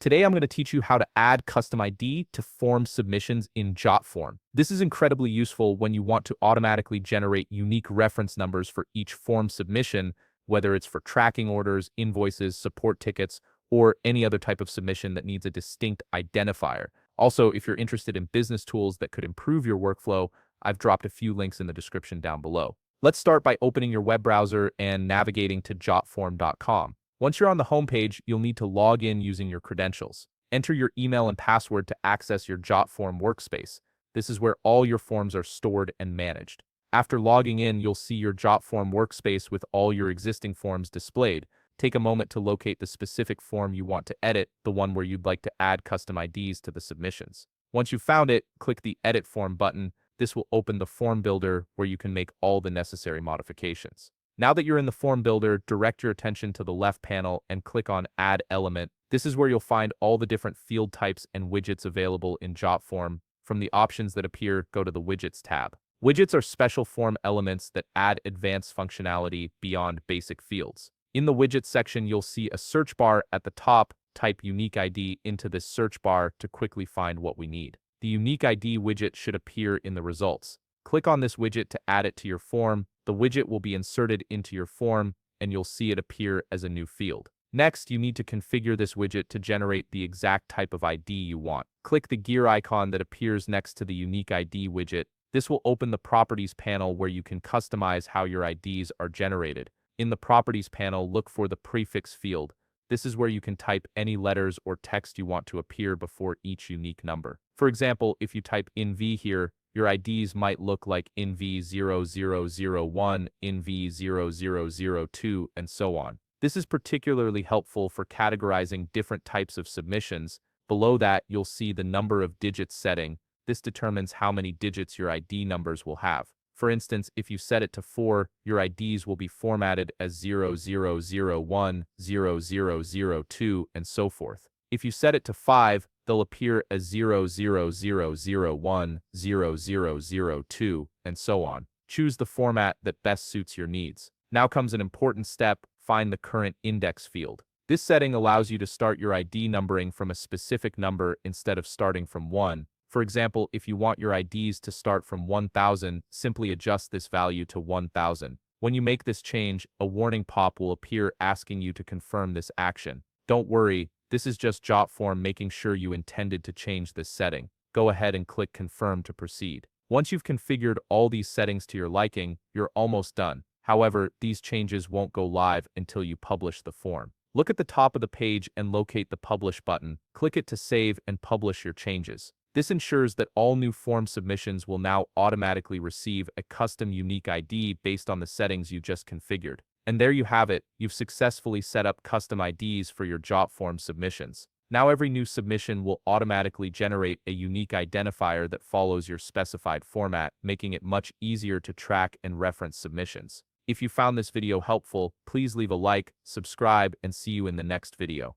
Today I'm going to teach you how to add custom ID to form submissions in Jotform. This is incredibly useful when you want to automatically generate unique reference numbers for each form submission, whether it's for tracking orders, invoices, support tickets, or any other type of submission that needs a distinct identifier. Also, if you're interested in business tools that could improve your workflow, I've dropped a few links in the description down below. Let's start by opening your web browser and navigating to jotform.com. Once you're on the homepage, you'll need to log in using your credentials. Enter your email and password to access your Jotform workspace. This is where all your forms are stored and managed. After logging in, you'll see your Jotform workspace with all your existing forms displayed. Take a moment to locate the specific form you want to edit, the one where you'd like to add custom IDs to the submissions. Once you've found it, click the Edit Form button. This will open the form builder where you can make all the necessary modifications. Now that you're in the form builder, direct your attention to the left panel and click on Add Element. This is where you'll find all the different field types and widgets available in Jotform. From the options that appear, go to the Widgets tab. Widgets are special form elements that add advanced functionality beyond basic fields. In the Widgets section, you'll see a search bar at the top. Type Unique ID into this search bar to quickly find what we need. The Unique ID widget should appear in the results. Click on this widget to add it to your form. The widget will be inserted into your form, and you'll see it appear as a new field. Next, you need to configure this widget to generate the exact type of ID you want. Click the gear icon that appears next to the Unique ID widget. This will open the Properties panel where you can customize how your IDs are generated. In the Properties panel, look for the prefix field. This is where you can type any letters or text you want to appear before each unique number. For example, if you type INV here, your IDs might look like INV0001, INV0002, and so on. This is particularly helpful for categorizing different types of submissions. Below that, you'll see the number of digits setting. This determines how many digits your ID numbers will have. For instance, if you set it to 4, your IDs will be formatted as 0001, 0002, and so forth. If you set it to 5, they'll appear as 00001, 0002, and so on. Choose the format that best suits your needs. Now comes an important step: find the current index field. This setting allows you to start your ID numbering from a specific number instead of starting from 1. For example, if you want your IDs to start from 1000, simply adjust this value to 1000. When you make this change, a warning pop will appear asking you to confirm this action. Don't worry, this is just Jotform making sure you intended to change this setting. Go ahead and click Confirm to proceed. Once you've configured all these settings to your liking, you're almost done. However, these changes won't go live until you publish the form. Look at the top of the page and locate the Publish button. Click it to save and publish your changes. This ensures that all new form submissions will now automatically receive a custom unique ID based on the settings you just configured. And there you have it, you've successfully set up custom IDs for your Jotform submissions. Now every new submission will automatically generate a unique identifier that follows your specified format, making it much easier to track and reference submissions. If you found this video helpful, please leave a like, subscribe, and see you in the next video.